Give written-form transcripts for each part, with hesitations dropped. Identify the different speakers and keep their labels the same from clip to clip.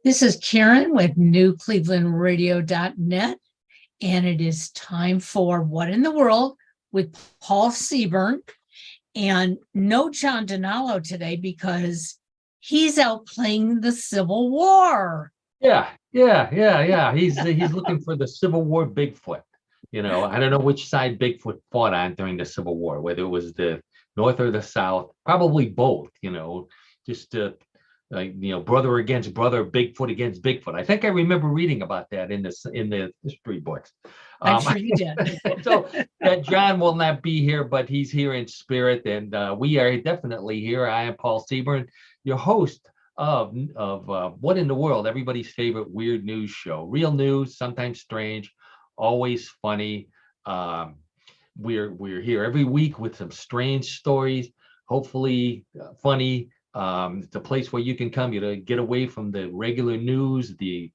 Speaker 1: This is Karen with newclevelandradio.net, and it is time for What in the World with Paul Seaburn. And no John DiNallo today because he's out playing the Civil War.
Speaker 2: Yeah. He's looking for the Civil War Bigfoot. I don't know which side Bigfoot fought on during the Civil War, whether it was the North or the South, probably both, just brother against brother, Bigfoot against Bigfoot. I think I remember reading about that in the history books.
Speaker 1: I'm sure you did.
Speaker 2: So John will not be here, but he's here in spirit, and we are definitely here. I am Paul Seaburn, your host of What in the World, everybody's favorite weird news show. Real news, sometimes strange, always funny. We're here every week with some strange stories, hopefully funny. It's a place where you can come, to get away from the regular news, the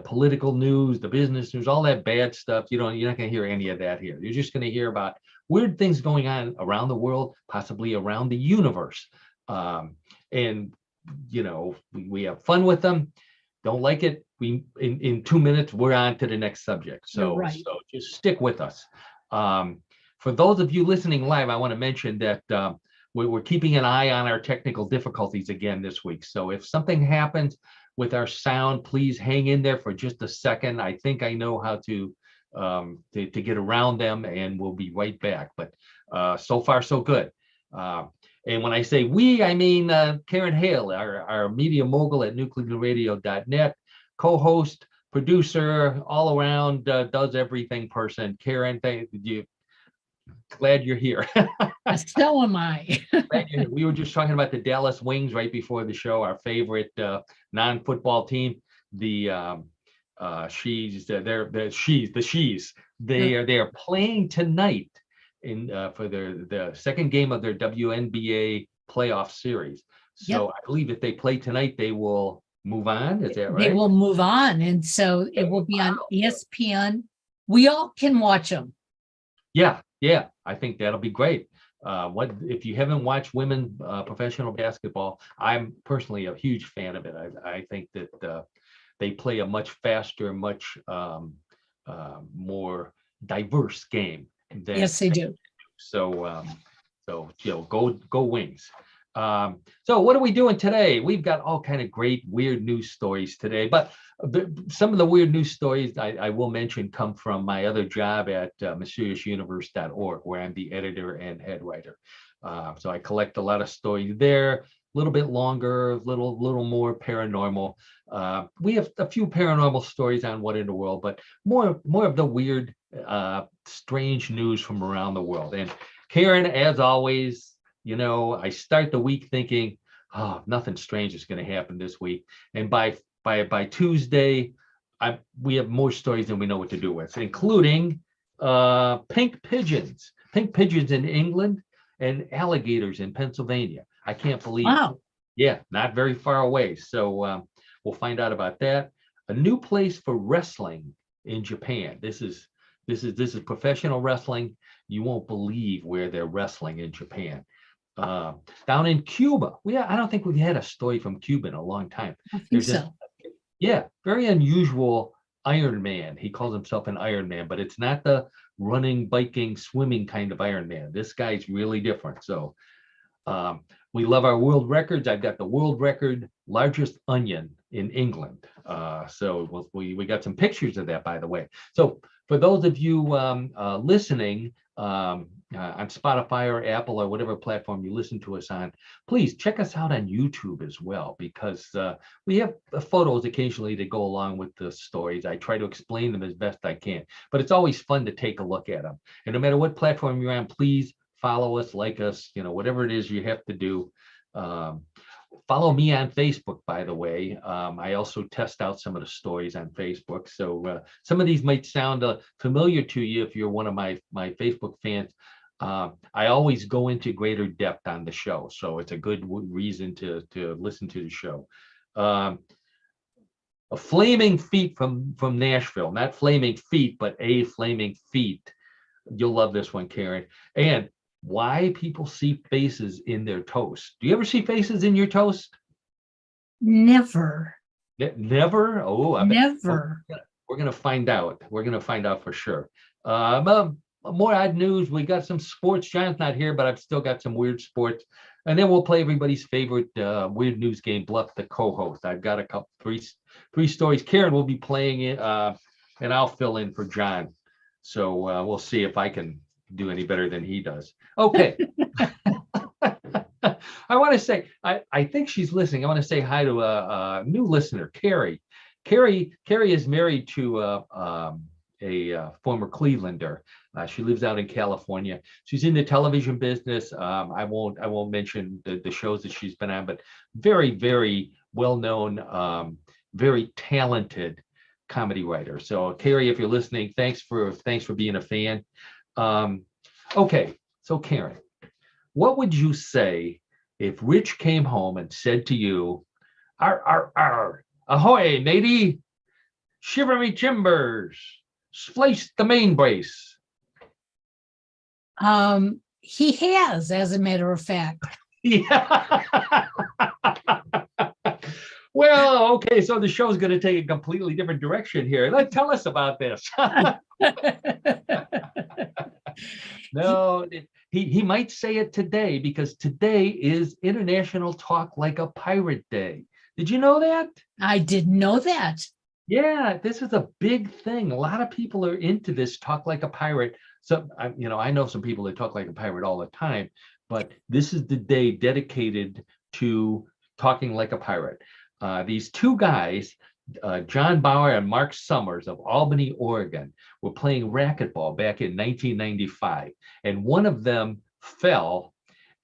Speaker 2: political news, the business news, all that bad stuff. You're not going to hear any of that here. You're just going to hear about weird things going on around the world, possibly around the universe. And we have fun with them. Don't like it, we in 2 minutes we're on to the next subject. So
Speaker 1: right.
Speaker 2: So just stick with us. For those of you listening live, I want to mention that we're keeping an eye on our technical difficulties again this week. So if something happens with our sound, please hang in there for just a second. I think I know how to get around them, and we'll be right back. But so far so good. And when I say we, I mean Karen Hale, our media mogul at newclevelandradio.net, co-host, producer, all around, does everything person. Karen, thank you. Glad you're here.
Speaker 1: So am I.
Speaker 2: We were just talking about the Dallas Wings right before the show, our favorite non-football team. The Shees, they are playing tonight for the second game of their WNBA playoff series. So I believe if they play tonight, they will move on. Is that right?
Speaker 1: They will move on, and so it will be on ESPN. We all can watch them.
Speaker 2: Yeah, I think that'll be great. What if you haven't watched women professional basketball? I'm personally a huge fan of it. I think that they play a much faster, much more diverse game.
Speaker 1: Yes, they do.
Speaker 2: So go Wings. So what are we doing today? We've got all kind of great weird news stories today, but some of the weird news stories I will mention come from my other job at mysteriousuniverse.org, where I'm the editor and head writer. So I collect a lot of stories there, a little bit longer, a little more paranormal. We have a few paranormal stories on What in the World, but more of the weird, strange news from around the world. And Karen, as always, I start the week thinking, oh, nothing strange is going to happen this week. And by Tuesday, we have more stories than we know what to do with, including pink pigeons in England and alligators in Pennsylvania. I can't believe
Speaker 1: Wow.
Speaker 2: Yeah, not very far away. So we'll find out about that. A new place for wrestling in Japan. This is professional wrestling. You won't believe where they're wrestling in Japan. Down in Cuba. I don't think we've had a story from Cuba in a long time.
Speaker 1: I think so.
Speaker 2: Very unusual Iron Man. He calls himself an Iron Man, but it's not the running, biking, swimming kind of Iron Man. This guy's really different. So we love our world records. I've got the world record largest onion in England. So we got some pictures of that, by the way. So for those of you listening on Spotify or Apple or whatever platform you listen to us on, please check us out on YouTube as well, because we have photos occasionally that go along with the stories. I try to explain them as best I can, but it's always fun to take a look at them. And no matter what platform you're on, please follow us, like us, whatever it is you have to do. Follow me on Facebook, by the way. I also test out some of the stories on Facebook. So some of these might sound familiar to you if you're one of my Facebook fans. I always go into greater depth on the show, so it's a good reason to listen to the show. A flaming feet from Nashville, not flaming feet, but a flaming feet. You'll love this one, Karen. And why people see faces in their toast. Do you ever see faces in your toast?
Speaker 1: Never.
Speaker 2: Never. Oh, I bet. Oh,
Speaker 1: Never.
Speaker 2: we're gonna find out. We're gonna find out for sure. More odd news. We got some sports. John's not here, but I've still got some weird sports. And then we'll play everybody's favorite weird news game, Bluff the co-host. I've got a couple, three stories. Karen will be playing it, and I'll fill in for John. So we'll see if I can do any better than he does. Okay. I want to say, I think she's listening. I want to say hi to a new listener, Carrie. Carrie is married to a former Clevelander. She lives out in California. She's in the television business. I won't mention the shows that she's been on, but very, very well known, very talented comedy writer. So Carrie, if you're listening, thanks for being a fan. Okay, so Karen, what would you say if Rich came home and said to you, "Ar, ahoy, matey, shiver me timbers, splice the main brace"?
Speaker 1: He has, as a matter of fact.
Speaker 2: Yeah. Well, okay, so the show's going to take a completely different direction here. Tell us about this. No, he might say it today because today is International Talk Like a Pirate Day. Did you know that?
Speaker 1: I didn't know that.
Speaker 2: Yeah, this is a big thing. A lot of people are into this talk like a pirate. So, I know some people that talk like a pirate all the time, but this is the day dedicated to talking like a pirate. These two guys, John Bauer and Mark Summers of Albany, Oregon, were playing racquetball back in 1995. And one of them fell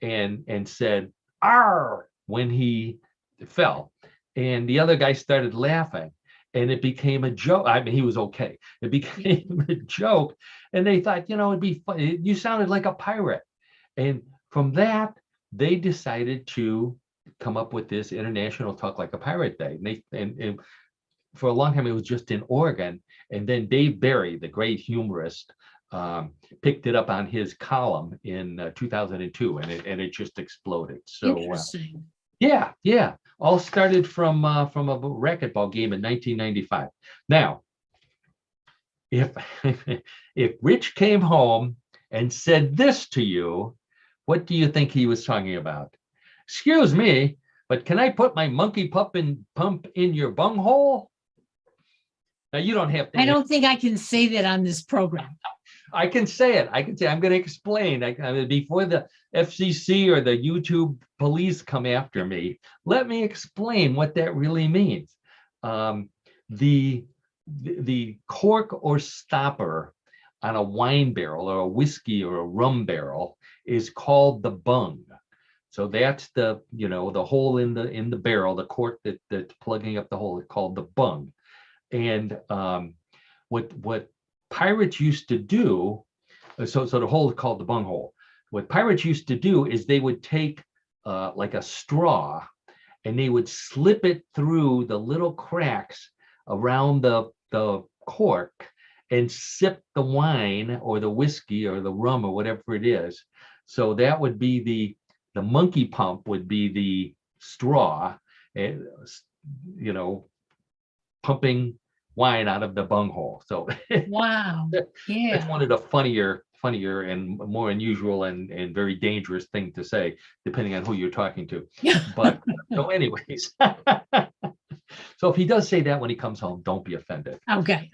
Speaker 2: and said, "Arr," when he fell. And the other guy started laughing. And it became a joke. I mean, he was okay. It became a joke. And they thought, it'd be fun. You sounded like a pirate. And from that, they decided to come up with this International Talk Like a Pirate Day. And for a long time, it was just in Oregon. And then Dave Barry, the great humorist, picked it up on his column in 2002, and it just exploded. So
Speaker 1: interesting.
Speaker 2: Yeah. All started from a racquetball game in 1995. Now, if if Rich came home and said this to you, what do you think he was talking about? "Excuse me, but can I put my monkey pump in your bunghole?" Now you don't have to.
Speaker 1: I don't think I can say that on this program.
Speaker 2: I can say it. I'm going to explain. Before the FCC or the YouTube police come after me, let me explain what that really means. The cork or stopper on a wine barrel or a whiskey or a rum barrel is called the bung. So that's the hole in the barrel, the cork that's plugging up the hole is called the bung. And what pirates used to do, so the hole is called the bung hole. What pirates used to do is they would take like a straw and they would slip it through the little cracks around the cork and sip the wine or the whiskey or the rum or whatever it is. So that would be the monkey pump would be the straw, pumping wine out of the bunghole. So
Speaker 1: wow. Yeah.
Speaker 2: It's one of the funnier and more unusual and very dangerous thing to say, depending on who you're talking to. But so anyways, so if he does say that when he comes home, don't be offended.
Speaker 1: Okay.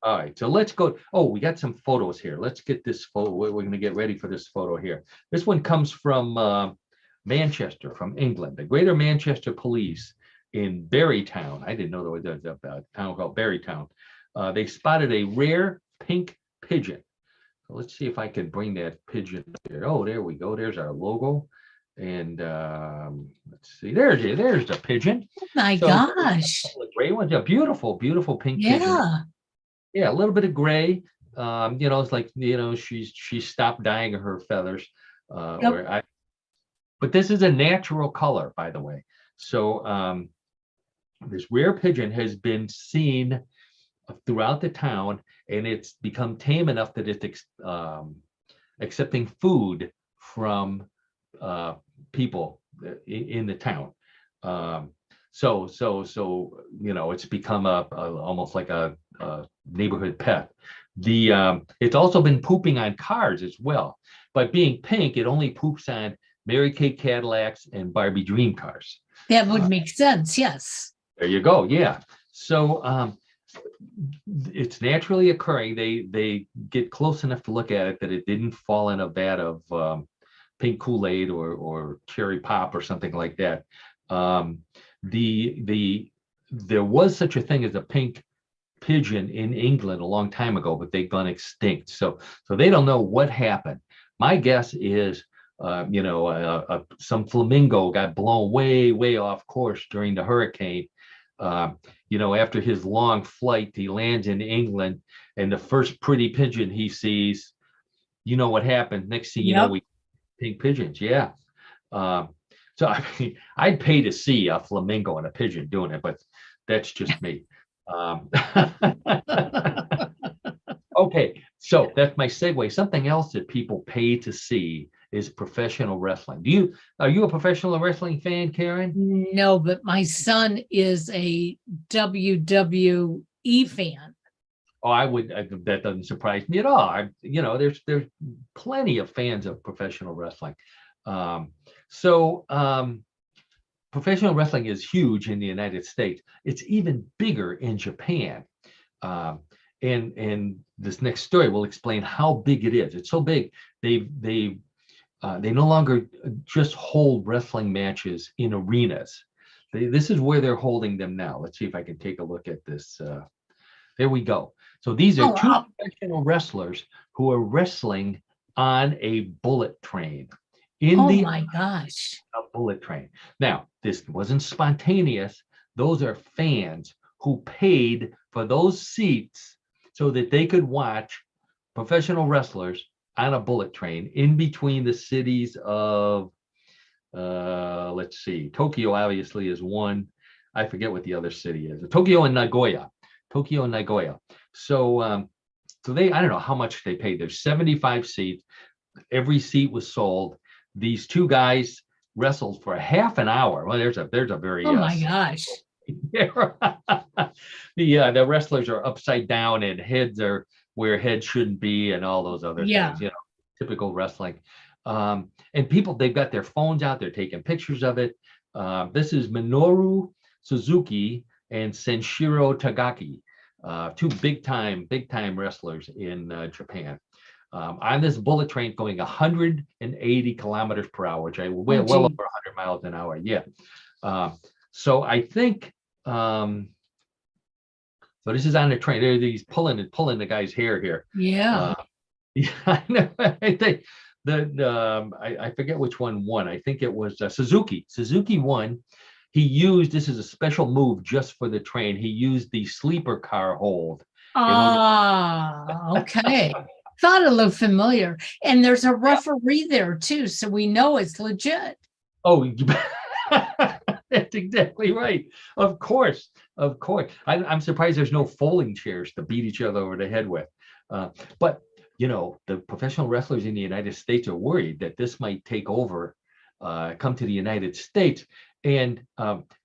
Speaker 2: All right, so let's go. Oh, we got some photos here. Let's get this photo. We're going to get ready for this photo here. This one comes from Manchester, from England. The Greater Manchester Police in Barrytown. I didn't know there was a town called Barrytown. They spotted a rare pink pigeon. So let's see if I can bring that pigeon here. Oh, there we go. There's our logo. And let's see. There's the pigeon.
Speaker 1: Oh my gosh.
Speaker 2: The gray one's a beautiful pink pigeon. Yeah, a little bit of gray. It's like she stopped dyeing her feathers. But this is a natural color, by the way. So this rare pigeon has been seen throughout the town, and it's become tame enough that it's accepting food from people in the town. So it's become almost like a neighborhood pet. It's also been pooping on cars as well. But being pink, it only poops on Mary Kay Cadillacs and Barbie dream cars.
Speaker 1: That would make sense. Yes.
Speaker 2: There you go. Yeah. So it's naturally occurring. They get close enough to look at it that it didn't fall in a vat of pink Kool-Aid or cherry pop or something like that. There was such a thing as a pink pigeon in England a long time ago, but they've gone extinct. So they don't know what happened. My guess is, some flamingo got blown way off course during the hurricane. After his long flight, he lands in England, and the first pretty pigeon he sees, you know what happened. Next thing you know, we pink pigeons. Yeah. So I mean, I'd pay to see a flamingo and a pigeon doing it, but that's just me. Okay, so that's my segue. Something else that people pay to see is professional wrestling. Are you a professional wrestling fan, Karen?
Speaker 1: No, but my son is a WWE fan.
Speaker 2: Oh, that doesn't surprise me at all. There's plenty of fans of professional wrestling. Professional wrestling is huge in the United States. It's even bigger in Japan. And this next story will explain how big it is. It's so big, they no longer just hold wrestling matches in arenas. This is where they're holding them now. Let's see if I can take a look at this. There we go. So these are two professional wrestlers who are wrestling on a bullet train.
Speaker 1: My gosh.
Speaker 2: A bullet train. Now, this wasn't spontaneous. Those are fans who paid for those seats so that they could watch professional wrestlers on a bullet train in between the cities of, let's see, Tokyo obviously is one. I forget what the other city is. Tokyo and Nagoya. So I don't know how much they paid. There's 75 seats. Every seat was sold. These two guys wrestled for a half an hour. Well, there's a very
Speaker 1: my gosh.
Speaker 2: The wrestlers are upside down and heads are where heads shouldn't be and all those other things, typical wrestling. And people, they've got their phones out, they're taking pictures of it. This is Minoru Suzuki and Senshiro Tagaki, two big time wrestlers in Japan. On this bullet train going 180 kilometers per hour, which well over 100 miles an hour. Yeah. So I think, so this is on the train. He's pulling the guy's hair here.
Speaker 1: Yeah.
Speaker 2: I know. I think I forget which one won. I think it was Suzuki. Suzuki won. He used, this is a special move just for the train. He used the sleeper car hold.
Speaker 1: Okay. Thought it looked familiar. And there's a referee there too, so we know it's legit.
Speaker 2: Oh, that's exactly right. Of course. I'm surprised there's no folding chairs to beat each other over the head with. But the professional wrestlers in the United States are worried that this might take over, come to the United States, and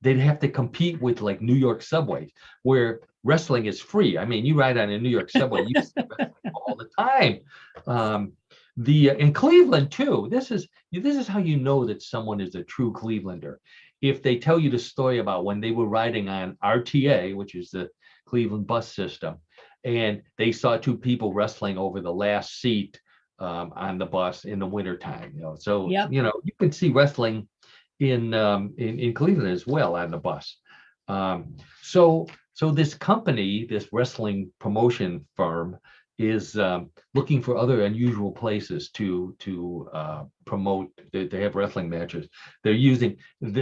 Speaker 2: they'd have to compete with like New York subways, where wrestling is free. I mean, you ride on a New York subway, you see wrestling all the time. In Cleveland too. This is how you know that someone is a true Clevelander. If they tell you the story about when they were riding on RTA, which is the Cleveland bus system, and they saw two people wrestling over the last seat on the bus in the wintertime. You can see wrestling in Cleveland as well on the bus. So this company, this wrestling promotion firm, is looking for other unusual places to promote. They have wrestling matches. They're using,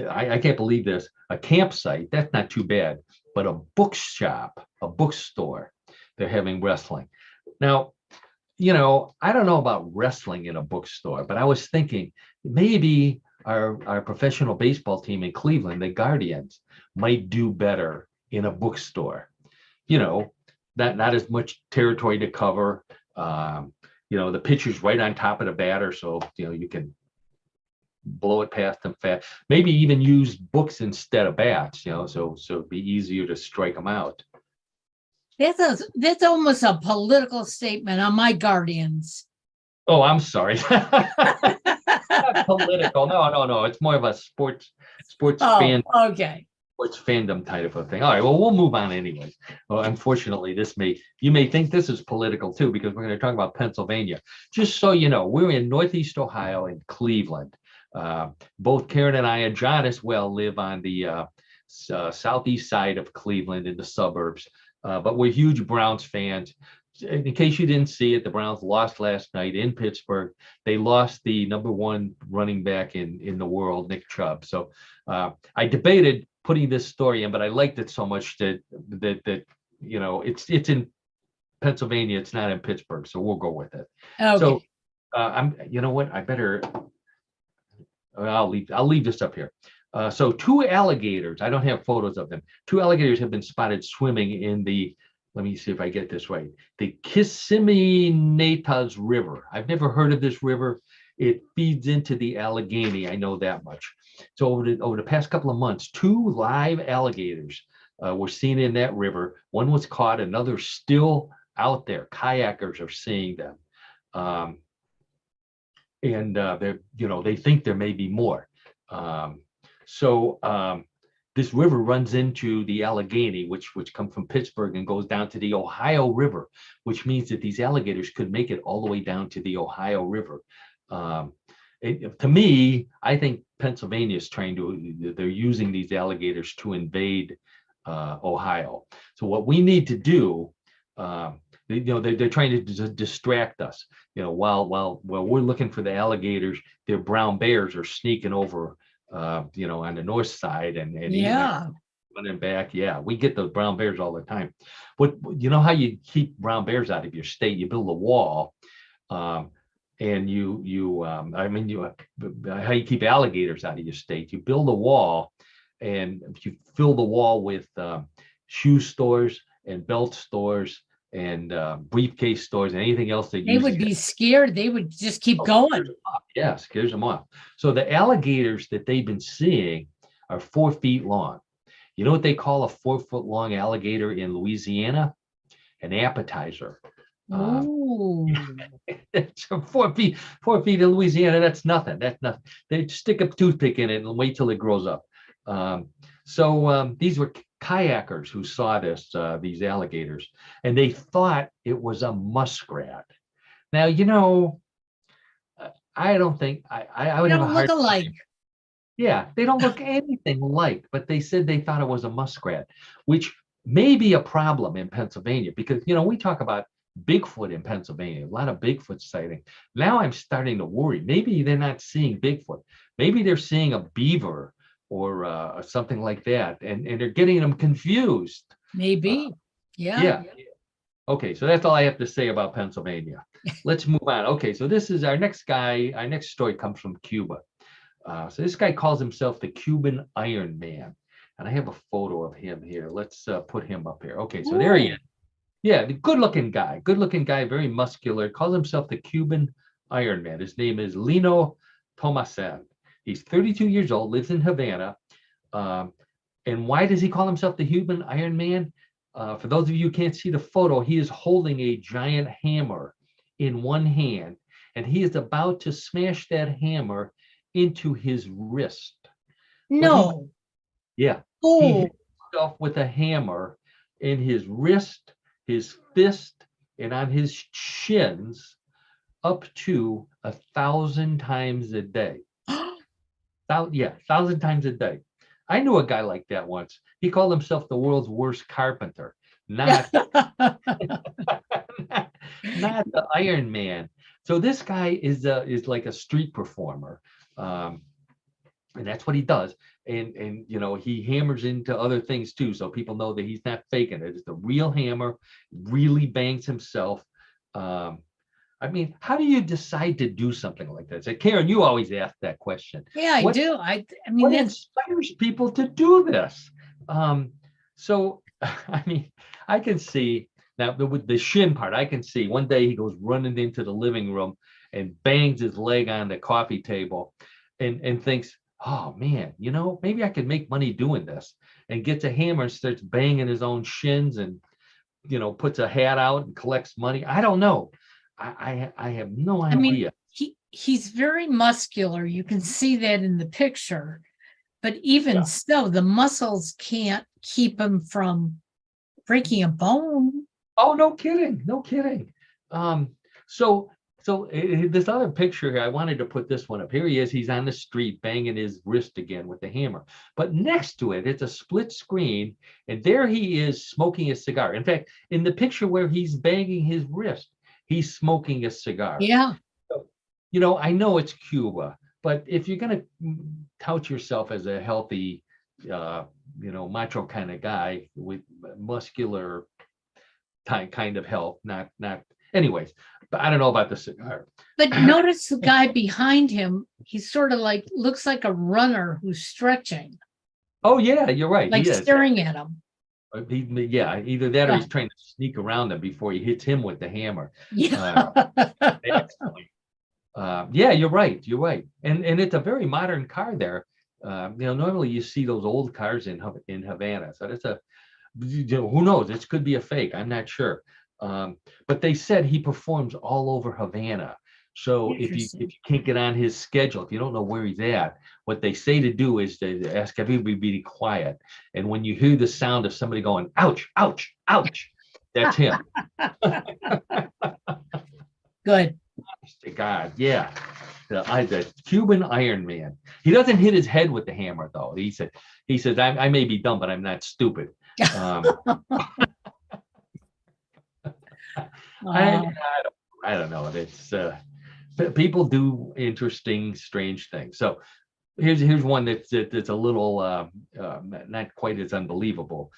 Speaker 2: I can't believe this, a campsite. That's not too bad, but a bookshop, a bookstore. They're having wrestling. Now, I don't know about wrestling in a bookstore, but I was thinking maybe our professional baseball team in Cleveland, the Guardians, might do better in a bookstore. Not as much territory to cover. The pitcher's right on top of the batter, so you can blow it past them fast. Maybe even use books instead of bats, so it'd be easier to strike them out.
Speaker 1: That's almost a political statement on my guardians.
Speaker 2: Oh, I'm sorry. Not political. No. It's more of a sports fan.
Speaker 1: Okay.
Speaker 2: Sports fandom type of a thing. All right, well, we'll move on anyways. Well, unfortunately, you may think this is political too, because we're going to talk about Pennsylvania. Just so you know, we're in Northeast Ohio in Cleveland. Both Karen and I and John as well live on the southeast side of Cleveland in the suburbs, but we're huge Browns fans. In case you didn't see it, the Browns lost last night in Pittsburgh. They lost the number one running back in the world, Nick Chubb. So I debated putting this story in, but I liked it so much that it's in Pennsylvania. It's not in Pittsburgh, so we'll go with it.
Speaker 1: Okay.
Speaker 2: So you know what? I'll leave this up here. So two alligators. I don't have photos of them. Two alligators have been spotted swimming in the. Let me see if I get this right. The Kissimmee-Natas River. I've never heard of this river. It feeds into the Allegheny. I know that much. So over the past couple of months, two live alligators were seen in that river. One was caught, another still out there. Kayakers are seeing them, and they think there may be more. This river runs into the Allegheny, which comes from Pittsburgh and goes down to the Ohio River, which means that these alligators could make it all the way down to the Ohio River. To me, I think Pennsylvania is they're using these alligators to invade Ohio. So what we need to do, they're trying to distract us. While we're looking for the alligators, their brown bears are sneaking over. On the north side and running back. Yeah, we get those brown bears all the time. But you know how you keep brown bears out of your state? You build a wall, and how you keep alligators out of your state? You build a wall, and you fill the wall with shoe stores and belt stores and briefcase stores and anything else that
Speaker 1: they would be scared. They would just keep going.
Speaker 2: Yeah, scares them off. So the alligators that they've been seeing are 4 feet long. You know what they call a 4 foot long alligator in Louisiana? An appetizer. So 4 feet in Louisiana, that's nothing. That's nothing. They stick a toothpick in it and wait till it grows up. These were kayakers who saw these alligators, and they thought it was a muskrat. Now, I don't think I would have a hard time. Alike. Yeah, they don't look anything like, but they said they thought it was a muskrat, which may be a problem in Pennsylvania because, we talk about Bigfoot in Pennsylvania, a lot of Bigfoot sighting. Now I'm starting to worry. Maybe they're not seeing Bigfoot. Maybe they're seeing a beaver or something like that, and they're getting them confused.
Speaker 1: Maybe. Yeah.
Speaker 2: Okay, so that's all I have to say about Pennsylvania. Let's move on. Okay, so this is our next guy. Our next story comes from Cuba. So this guy calls himself the Cuban Iron Man, and I have a photo of him here. Let's put him up here. Okay, so there he is. Yeah, the good-looking guy, very muscular. Calls himself the Cuban Iron Man. His name is Lino Tomasen. He's 32 years old, lives in Havana. And why does he call himself the Cuban Iron Man? For those of you who can't see the photo, he is holding a giant hammer in one hand, and he is about to smash that hammer into his wrist.
Speaker 1: No.
Speaker 2: He hit himself with a hammer in his wrist, his fist, and on his shins up to 1,000 times a day. 1,000 times a day. I knew a guy like that once. He called himself the world's worst carpenter, not the Iron Man. So this guy is like a street performer, and that's what he does. And he hammers into other things too, so people know that he's not faking it. It's the real hammer. Really bangs himself. How do you decide to do something like that? So Karen, you always ask that question.
Speaker 1: Yeah, I do.
Speaker 2: What inspires people to do this? I can see now with the shin part. I can see one day he goes running into the living room and bangs his leg on the coffee table, and thinks, oh man, maybe I could make money doing this, and gets a hammer and starts banging his own shins, and puts a hat out and collects money. I don't know. I have no
Speaker 1: I mean,
Speaker 2: idea.
Speaker 1: he's very muscular. You can see that in the picture. But even so, the muscles can't keep him from breaking a bone.
Speaker 2: Oh, no kidding. No kidding. So this other picture here, I wanted to put this one up. Here he is. He's on the street banging his wrist again with the hammer. But next to it, it's a split screen, and there he is smoking a cigar. In fact, in the picture where he's banging his wrist, he's smoking a cigar.
Speaker 1: Yeah.
Speaker 2: So, I know it's Cuba, but if you're going to tout yourself as a healthy, macho kind of guy with muscular kind of health, not anyways, but I don't know about the cigar.
Speaker 1: But notice the guy behind him, he's sort of like, looks like a runner who's stretching.
Speaker 2: Oh yeah, you're right.
Speaker 1: Like staring at him.
Speaker 2: Either that or he's trying to sneak around him before he hits him with the hammer.
Speaker 1: Yeah.
Speaker 2: Yeah, you're right. You're right. And it's a very modern car there. Normally you see those old cars in Havana. So that's who knows? This could be a fake. I'm not sure. But they said he performs all over Havana. So if you can't get on his schedule, if you don't know where he's at, what they say to do is to ask everybody to be quiet. And when you hear the sound of somebody going, ouch, ouch, ouch, that's him.
Speaker 1: Good.
Speaker 2: God, yeah. The Cuban Iron Man. He doesn't hit his head with the hammer, though. He says, I may be dumb, but I'm not stupid. I don't know. It's people do interesting, strange things. So here's one that's a little not quite as unbelievable.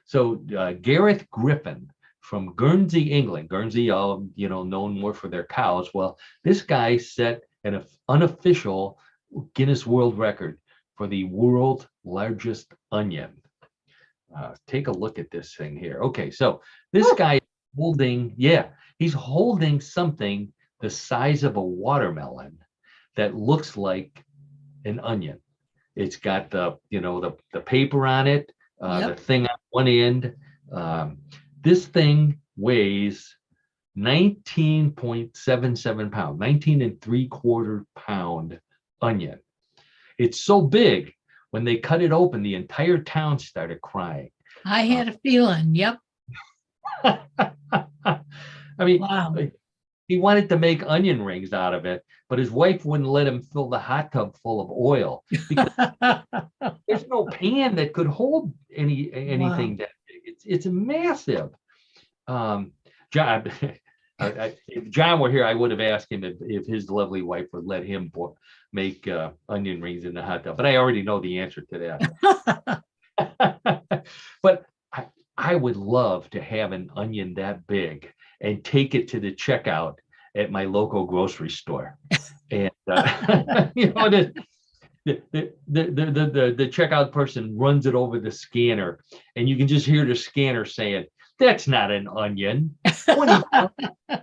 Speaker 2: So Gareth Griffin from Guernsey, England. Guernsey, known more for their cows. Well, this guy set an unofficial Guinness World Record for the world's largest onion. Take a look at this thing here. Okay, so this guy he's holding something the size of a watermelon that looks like an onion. It's got the paper on it, the thing on one end. This thing weighs 19.77 pounds, 19.75 pound onion. It's so big, when they cut it open, the entire town started crying.
Speaker 1: I had a feeling. Yep.
Speaker 2: I mean, wow. He wanted to make onion rings out of it, but his wife wouldn't let him fill the hot tub full of oil because there's no pan that could hold anything wow. That big. It's massive. John, if John were here, I would have asked him if his lovely wife would let him make onion rings in the hot tub, but I already know the answer to that. But I would love to have an onion that big and take it to the checkout at my local grocery store. And the checkout person runs it over the scanner, and you can just hear the scanner saying, "That's not an onion. What is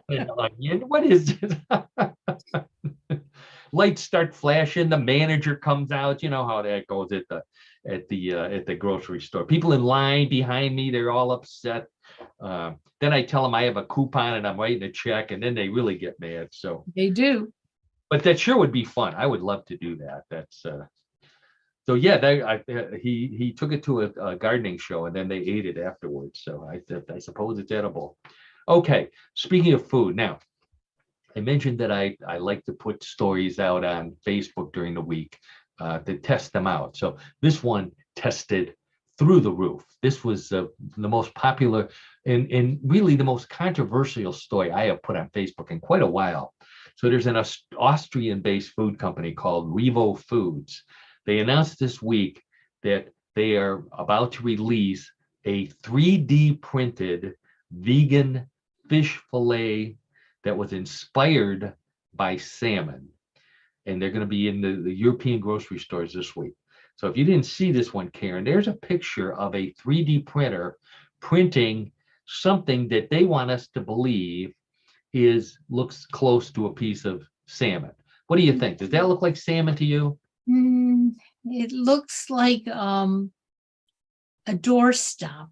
Speaker 2: an onion? What is it?" Lights start flashing. The manager comes out. You know how that goes at the grocery store. People in line behind me, they're all upset. Then I tell them I have a coupon and I'm writing a check, and then they really get mad. So
Speaker 1: they do.
Speaker 2: But that sure would be fun. I would love to do that. That's so yeah. He took it to a gardening show, and then they ate it afterwards. So I suppose it's edible. Okay. Speaking of food, now I mentioned that I like to put stories out on Facebook during the week to test them out. So this one tested through the roof. This was the most popular and really the most controversial story I have put on Facebook in quite a while. So there's an Austrian-based food company called Revo Foods. They announced this week that they are about to release a 3D printed vegan fish fillet that was inspired by salmon. And they're going to be in the European grocery stores this week. So if you didn't see this one, Karen, there's a picture of a 3D printer printing something that they want us to believe looks close to a piece of salmon. What do you think? Does that look like salmon to you?
Speaker 1: It looks like a doorstop.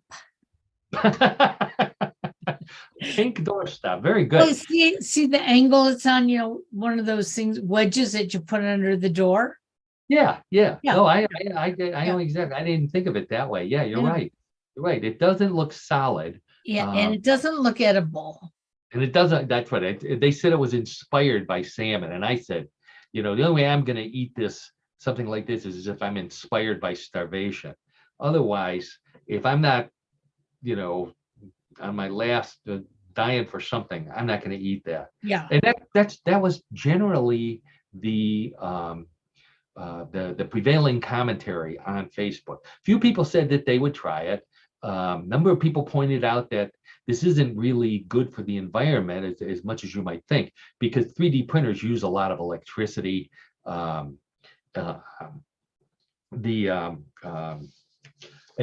Speaker 2: Pink doorstop. Very
Speaker 1: Oh,
Speaker 2: good.
Speaker 1: see the angle it's on, one of those things, wedges that you put under the door.
Speaker 2: Yeah.
Speaker 1: Yeah.
Speaker 2: No, I
Speaker 1: Yeah.
Speaker 2: know exactly. I didn't think of it that way. Yeah, you're
Speaker 1: Yeah.
Speaker 2: right. You're right. It doesn't look solid.
Speaker 1: Yeah, and it doesn't look edible.
Speaker 2: And it doesn't, that's what they said it was inspired by salmon. And I said, the only way I'm going to eat this, something like this, is if I'm inspired by starvation. Otherwise, if I'm not, on my last dying for something, I'm not going to eat that.
Speaker 1: Yeah.
Speaker 2: And that was generally the prevailing commentary on Facebook. Few people said that they would try it. Number of people pointed out that this isn't really good for the environment as much as you might think, because 3D printers use a lot of electricity. And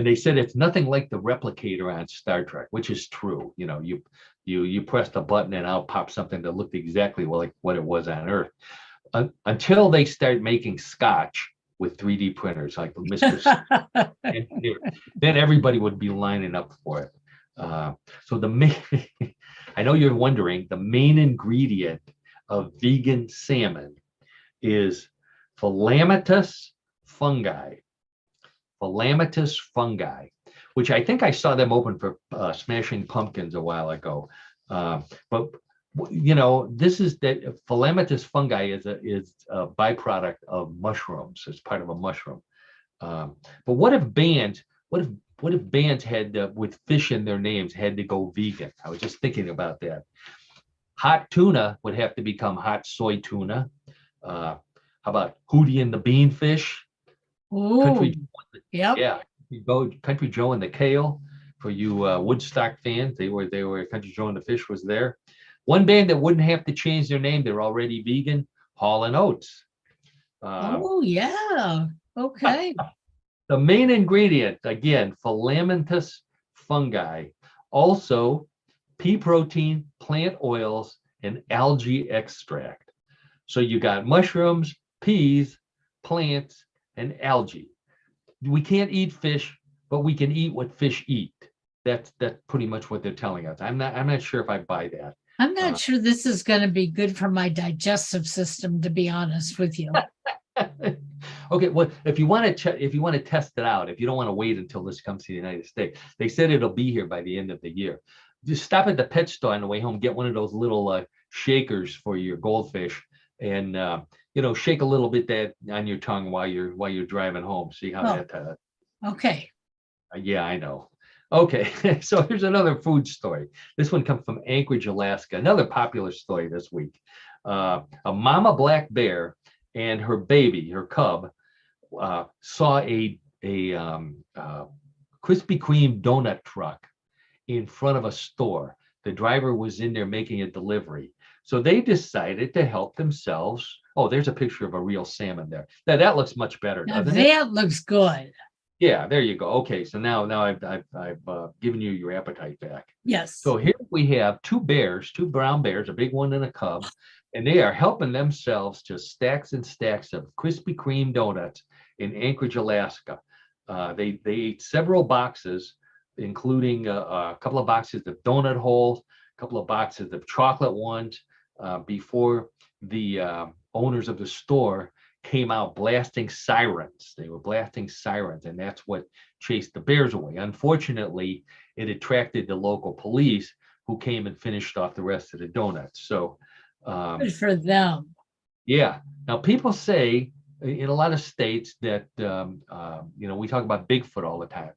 Speaker 2: they said it's nothing like the replicator on Star Trek, which is true. You pressed a button and out popped something that looked exactly like what it was on Earth. Until they start making scotch with 3D printers, like Mr. Then everybody would be lining up for it. So the main, I know you're wondering, the main ingredient of vegan salmon is filamentous fungi. Filamentous fungi, which I think I saw them open for Smashing Pumpkins a while ago. But this is that filamentous fungi is a byproduct of mushrooms. It's part of a mushroom. But what if bands had with fish in their names had to go vegan? I was just thinking about that. Hot tuna would have to become hot soy tuna. How about Hootie and the Beanfish?
Speaker 1: Oh, yep.
Speaker 2: Yeah, you go Country Joe and the Kale for you Woodstock fans. They were Country Joe and the Fish was there. One band that wouldn't have to change their name, they're already vegan, Hall and Oates.
Speaker 1: Oh yeah. Okay.
Speaker 2: The main ingredient, again, filamentous fungi, also pea protein, plant oils, and algae extract. So you got mushrooms, peas, plants, and algae. We can't eat fish, but we can eat what fish eat. That's pretty much what they're telling us. I'm not sure if I buy that.
Speaker 1: I'm not sure this is going to be good for my digestive system, to be honest with you.
Speaker 2: Okay, well, if you want to test it out, if you don't want to wait until this comes to the United States, they said it'll be here by the end of the year. Just stop at the pet store on the way home, get one of those little shakers for your goldfish, and shake a little bit that on your tongue while you're driving home. See how that.
Speaker 1: Okay.
Speaker 2: Yeah, I know. Okay, so here's another food story. This one comes from Anchorage, Alaska. Another popular story this week. A mama black bear and her baby, her cub, saw a Krispy Kreme donut truck in front of a store. The driver was in there making a delivery. So they decided to help themselves. Oh, there's a picture of a real salmon there. That looks much better, doesn't it?
Speaker 1: That looks good.
Speaker 2: Yeah, there you go. Okay, so now I've given you your appetite back.
Speaker 1: Yes.
Speaker 2: So here we have two brown bears, a big one and a cub, and they are helping themselves to stacks and stacks of Krispy Kreme donuts in Anchorage, Alaska. They ate several boxes, including a couple of boxes of donut holes, a couple of boxes of chocolate ones, before the owners of the store came out blasting sirens. They were blasting sirens, and that's what chased the bears away. Unfortunately, it attracted the local police, who came and finished off the rest of the donuts. So
Speaker 1: good for them.
Speaker 2: Yeah. Now, people say in a lot of states that, we talk about Bigfoot all the time.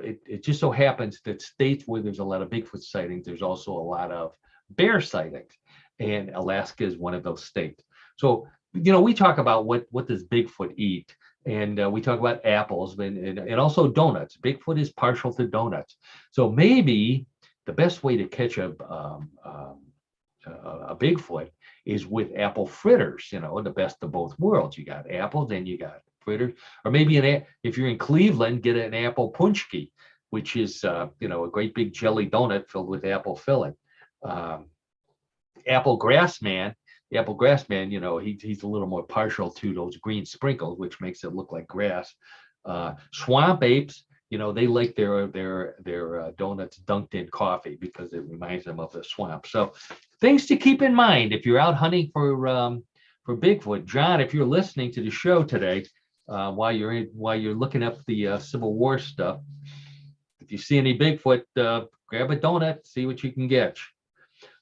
Speaker 2: It just so happens that states where there's a lot of Bigfoot sightings, there's also a lot of bear sightings. And Alaska is one of those states. So, we talk about what does Bigfoot eat? And we talk about apples and also donuts. Bigfoot is partial to donuts. So maybe the best way to catch a Bigfoot is with apple fritters, the best of both worlds. You got apples and you got fritters, or maybe if you're in Cleveland, get an apple punchki, which is a great big jelly donut filled with apple filling. Apple grass man applegrass man, he's a little more partial to those green sprinkles, which makes it look like grass. Swamp apes, they like their donuts dunked in coffee because it reminds them of the swamp. So things to keep in mind if you're out hunting for Bigfoot. John, if you're listening to the show today, while you're looking up the Civil War stuff, if you see any Bigfoot, grab a donut, see what you can get.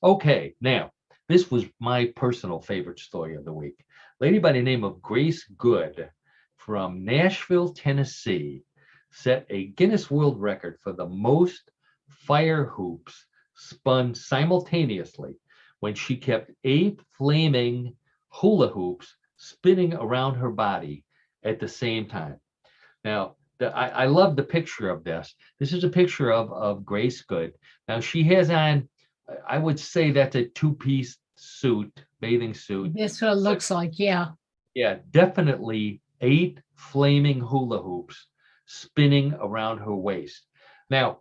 Speaker 2: Okay, now this was my personal favorite story of the week. Lady by the name of Grace Good from Nashville, Tennessee, set a Guinness World Record for the most fire hoops spun simultaneously when she kept 8 flaming hula hoops spinning around her body at the same time. Now, I love the picture of this. This is a picture of Grace Good. Now, she has on, I would say that's a 2-piece suit, bathing suit.
Speaker 1: That's what it looks like, yeah.
Speaker 2: Yeah, definitely 8 flaming hula hoops spinning around her waist. Now,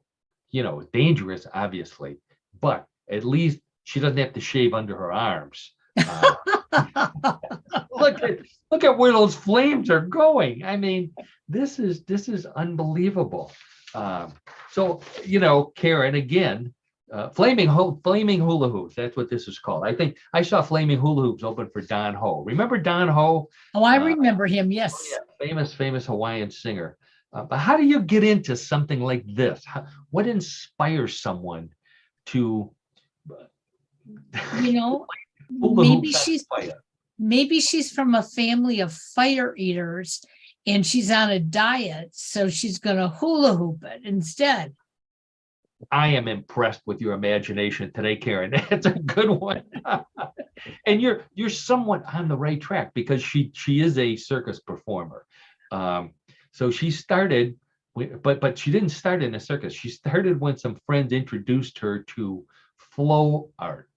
Speaker 2: dangerous, obviously, but at least she doesn't have to shave under her arms. Look at where those flames are going. I mean, this is unbelievable. So Karen, again, flaming hula hoops. That's what this is called. I think I saw flaming hula hoops open for Don Ho. Remember Don Ho?
Speaker 1: Oh, I remember him. Yes.
Speaker 2: Yeah, famous Hawaiian singer. But how do you get into something like this? What inspires someone to?
Speaker 1: Maybe she's from a family of fire eaters and she's on a diet, so she's going to hula hoop it instead.
Speaker 2: I am impressed with your imagination today, Karen. That's a good one. And you're somewhat on the right track because she is a circus performer. So she started, but she didn't start in a circus. She started when some friends introduced her to flow art.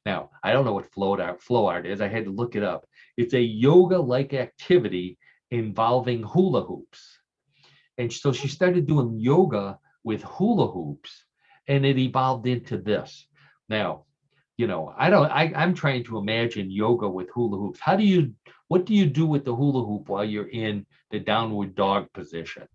Speaker 2: Now, I don't know what flow art is. I had to look it up. It's a yoga-like activity involving hula hoops. And so she started doing yoga with hula hoops, and it evolved into this. Now, I'm trying to imagine yoga with hula hoops. What do you do with the hula hoop while you're in the downward dog position?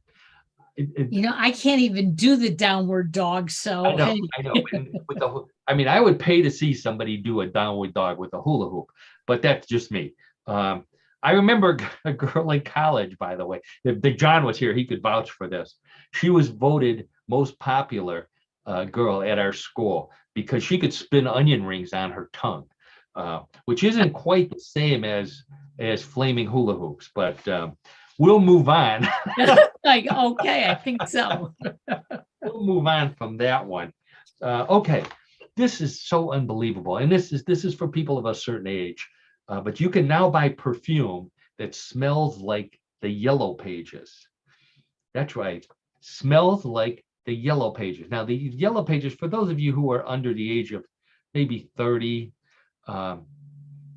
Speaker 1: I can't even do the downward dog. So
Speaker 2: I know. I would pay to see somebody do a downward dog with a hula hoop, but that's just me. I remember a girl in college, by the way. If John was here, he could vouch for this. She was voted most popular girl at our school because she could spin onion rings on her tongue, which isn't quite the same as flaming hula hoops, but we'll move on.
Speaker 1: Okay, I think so.
Speaker 2: We'll move on from that one. Okay, this is so unbelievable, and this is for people of a certain age. But you can now buy perfume that smells like the Yellow Pages. That's right, smells like the Yellow Pages. Now, the Yellow Pages, for those of you who are under the age of maybe 30,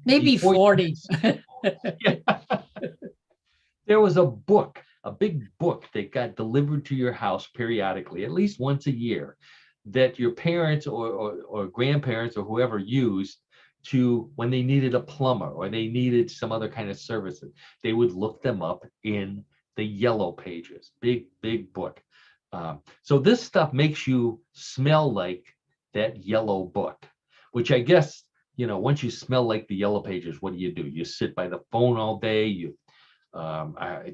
Speaker 1: maybe 40.
Speaker 2: Yeah. There was a big book that got delivered to your house periodically, at least once a year, that your parents or grandparents or whoever used to when they needed a plumber or they needed some other kind of services. They would look them up in the Yellow Pages. Big book. So this stuff makes you smell like that yellow book, which I guess, once you smell like the Yellow Pages, what do? You sit by the phone all day. I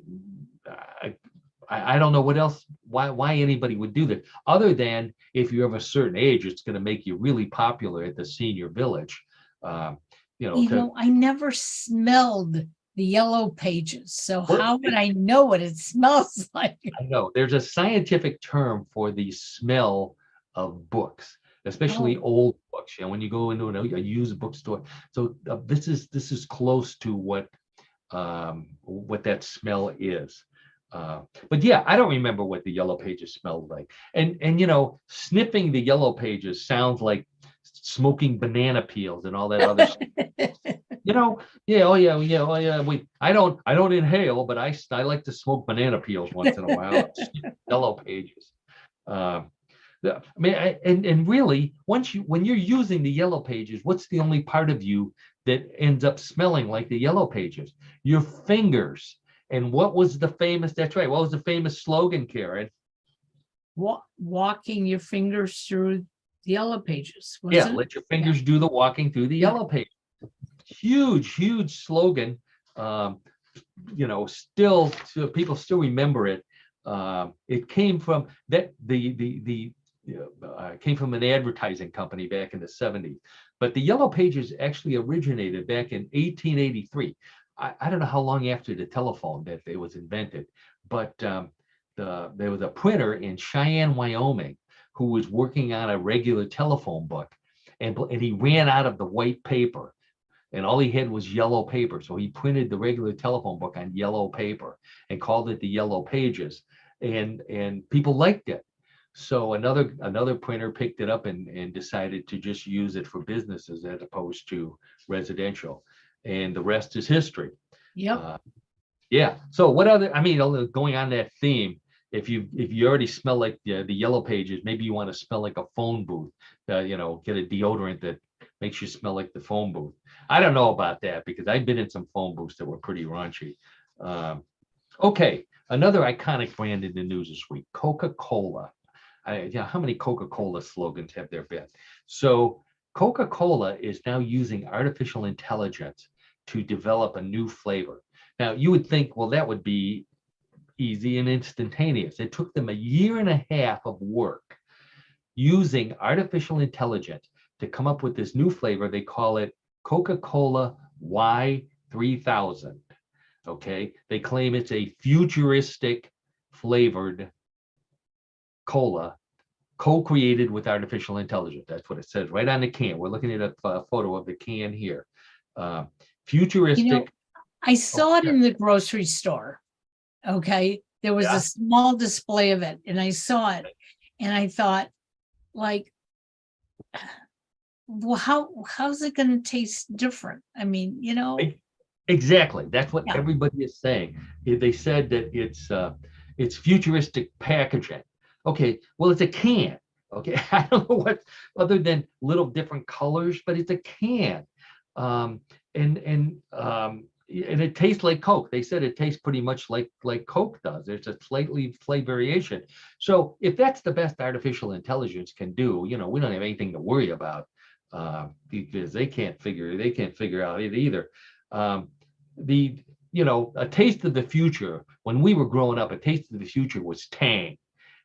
Speaker 2: don't know what else, why anybody would do that, other than if you're of a certain age, it's going to make you really popular at the senior village. I
Speaker 1: never smelled the Yellow Pages, so how would I know what it smells like?
Speaker 2: I know there's a scientific term for the smell of books, especially old books. When you go into a used bookstore. So this is close to what that smell is. But yeah, I don't remember what the Yellow Pages smelled like. And sniffing the Yellow Pages sounds like smoking banana peels and all that other stuff. I don't inhale, but I like to smoke banana peels once in a while. Yellow Pages. I mean, and really, when you're using the yellow pages, what's the only part of you that ends up smelling like the yellow pages? Your fingers. And what was the famous? That's right. What was the famous slogan, Karen?
Speaker 1: Walking your fingers through the yellow pages.
Speaker 2: Yeah, let your fingers do the walking through the yellow page. Huge slogan. Still people still remember it. It came from that came from an advertising company back in the 70s. But the yellow pages actually originated back in 1883. I don't know how long after the telephone that it was invented, but there was a printer in Cheyenne, Wyoming, who was working on a regular telephone book, and he ran out of the white paper, and all he had was yellow paper. So he printed the regular telephone book on yellow paper and called it the Yellow Pages, and people liked it. So another printer picked it up and decided to just use it for businesses as opposed to residential, and the rest is history.
Speaker 1: Yep.
Speaker 2: Yeah. So what other? I mean, going on that theme, if you already smell like the yellow pages, maybe you want to smell like a phone booth. Get a deodorant that makes you smell like the phone booth. I don't know about that because I've been in some phone booths that were pretty raunchy. Okay, another iconic brand in the news this week, Coca-Cola. How many Coca-Cola slogans have there been? So Coca-Cola is now using artificial intelligence to develop a new flavor. Now, you would think, well, that would be easy and instantaneous. It took them a year and a half of work using artificial intelligence to come up with this new flavor. They call it Coca-Cola Y3000. Okay, they claim it's a futuristic flavored cola co-created with artificial intelligence. That's what it says right on the can. We're looking at a photo of the can here. Futuristic.
Speaker 1: I saw it in the grocery store. Okay. There was a small display of it, and I saw it, and I thought, like, well, how's it going to taste different? I mean,
Speaker 2: Exactly. That's what everybody is saying. They said that it's futuristic packaging. Okay, well, it's a can. Okay, I don't know what other than little different colors, but it's a can. And it tastes like Coke. They said it tastes pretty much like Coke does. There's a slightly slight variation. So if that's the best artificial intelligence can do, we don't have anything to worry about because they can't figure out it either. A taste of the future. When we were growing up, a taste of the future was Tang.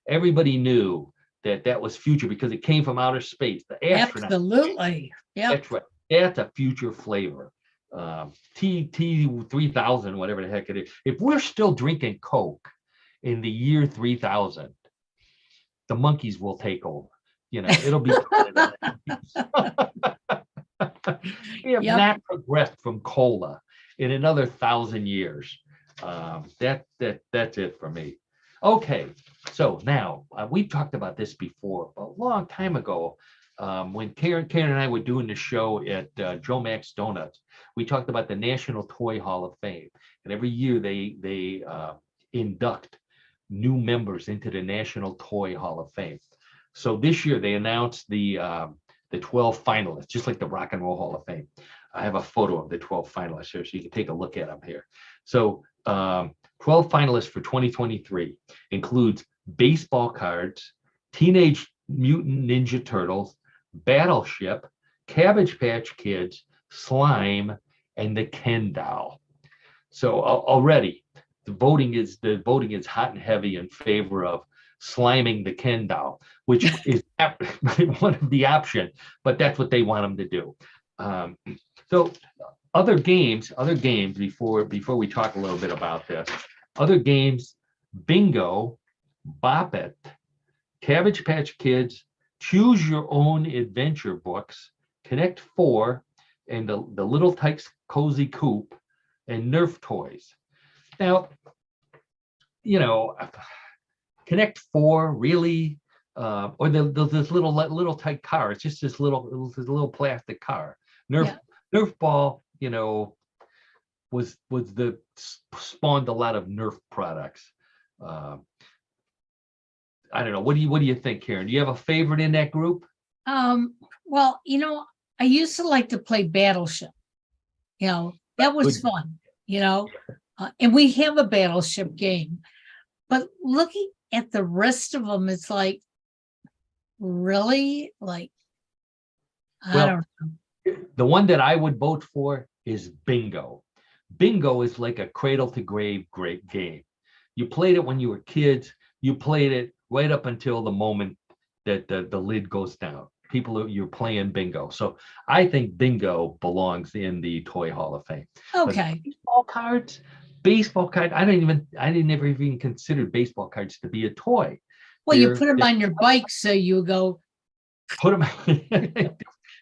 Speaker 2: Everybody knew that was future because it came from outer space. The astronaut.
Speaker 1: Absolutely. Yeah.
Speaker 2: That's right. That's a future flavor. T3000, whatever the heck it is. If we're still drinking Coke in the year 3000, the monkeys will take over. It'll be. We have not progressed from cola in another 1,000 years. That's it for me. Okay, so now we've talked about this before a long time ago. When Karen and I were doing the show at Joe Max Donuts, we talked about the National Toy Hall of Fame, and every year they induct new members into the National Toy Hall of Fame. So this year they announced the 12 finalists, just like the Rock and Roll Hall of Fame. I have a photo of the 12 finalists here, so you can take a look at them here. So 12 finalists for 2023 includes baseball cards, Teenage Mutant Ninja Turtles, Battleship, Cabbage Patch Kids, Slime, and the Ken doll. So already the voting is hot and heavy in favor of sliming the Ken doll, which is one of the options, but that's what they want them to do. So other games before we talk a little bit about this, other games, Bingo, Bop It, Cabbage Patch Kids, Choose Your Own Adventure books, Connect 4, and the Little Tykes Cozy Coop, and Nerf toys. Now, Connect 4, really? Or this little type car. It's just this little plastic car. Nerf ball, spawned a lot of Nerf products. I don't know. What do you think, Karen? Do you have a favorite in that group?
Speaker 1: Well, I used to like to play Battleship. That was
Speaker 2: Good.
Speaker 1: fun, and we have a Battleship game. But looking at the rest of them, it's like, really? Like, I
Speaker 2: Well,
Speaker 1: don't know.
Speaker 2: the one that I would vote for is bingo. Bingo is like a cradle to grave great game. You played it when you were kids. You played it right up until the moment that the lid goes down. You're playing bingo. So I think bingo belongs in the Toy Hall of Fame. But
Speaker 1: Okay.
Speaker 2: baseball cards, I didn't ever even consider baseball cards to be a toy.
Speaker 1: Well, you put them on your bike, so you go.
Speaker 2: Put them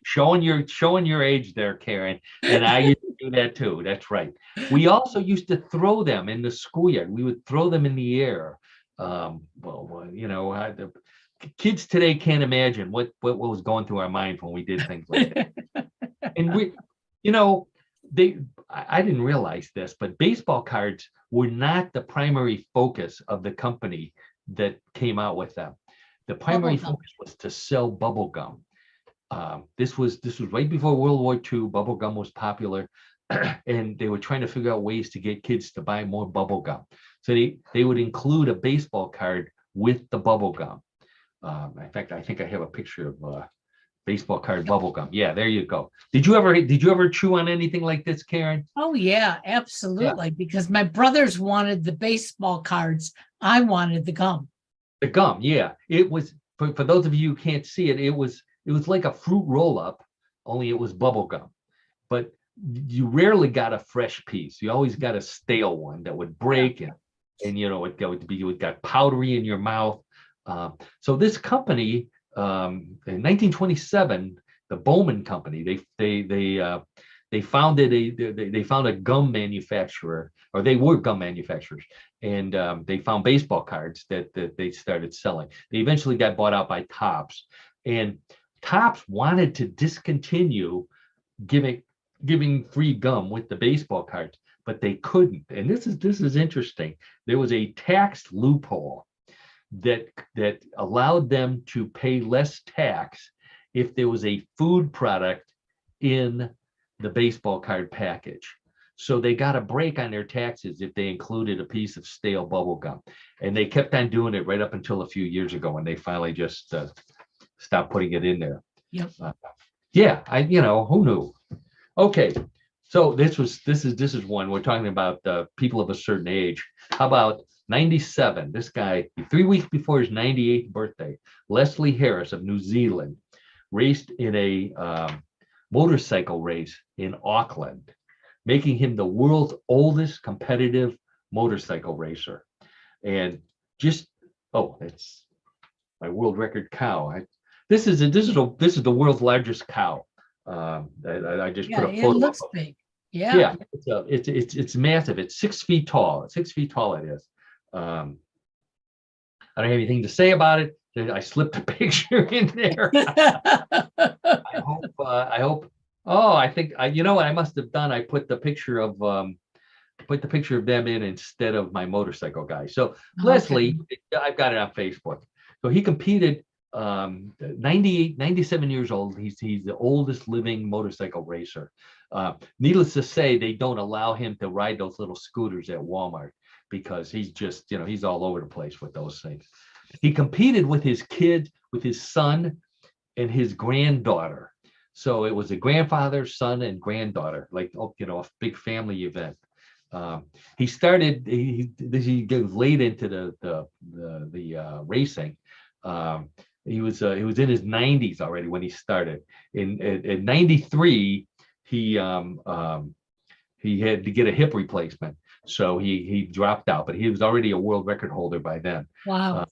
Speaker 2: showing your age there, Karen. And I used to do that too. That's right. We also used to throw them in the schoolyard. We would throw them in the air. The kids today can't imagine what was going through our mind when we did things like that. And I didn't realize this, but baseball cards were not the primary focus of the company that came out with them. The primary focus was to sell bubble gum. This was right before World War II. Bubble gum was popular, and they were trying to figure out ways to get kids to buy more bubble gum. So they would include a baseball card with the bubble gum. In fact, I think I have a picture of baseball card bubble gum. Yeah, there you go. Did you ever chew on anything like this, Karen?
Speaker 1: Oh yeah, absolutely. Yeah. Because my brothers wanted the baseball cards. I wanted the gum.
Speaker 2: The gum, yeah. It was for those of you who can't see it. It was like a fruit roll up, only it was bubble gum. But you rarely got a fresh piece. You always got a stale one that would break, and it got powdery in your mouth. So this company, in 1927, the Bowman Company, they found a gum manufacturer, or they were gum manufacturers, and they found baseball cards that they started selling. They eventually got bought out by Topps, and Topps wanted to discontinue giving free gum with the baseball cards, but they couldn't. And this is interesting. There was a tax loophole that allowed them to pay less tax if there was a food product in the baseball card package. So they got a break on their taxes if they included a piece of stale bubble gum. And they kept on doing it right up until a few years ago, when they finally just stopped putting it in there.
Speaker 1: Yep.
Speaker 2: Who knew? Okay. So this is one we're talking about, people of a certain age. How about 97? This guy, 3 weeks before his 98th birthday, Leslie Harris of New Zealand, raced in a motorcycle race in Auckland, making him the world's oldest competitive motorcycle racer. And it's my world record cow. This is the world's largest cow. I just put a photo.
Speaker 1: It looks big. Yeah.
Speaker 2: It's massive. It's 6 feet tall. 6 feet tall it is. I don't have anything to say about it. I slipped a picture in there. I hope. Oh, I think what I must have done. I put the picture of them in instead of my motorcycle guy. So Leslie, I've got it on Facebook. So he competed. 97 years old. He's the oldest living motorcycle racer. Needless to say, they don't allow him to ride those little scooters at Walmart, because he's just, he's all over the place with those things. He competed with his kid, with his son and his granddaughter. So it was a grandfather, son, and granddaughter, like, a big family event. He goes late into the racing. He was in his 90s already when he started. In 93, he had to get a hip replacement, so he dropped out. But he was already a world record holder by then.
Speaker 1: Wow.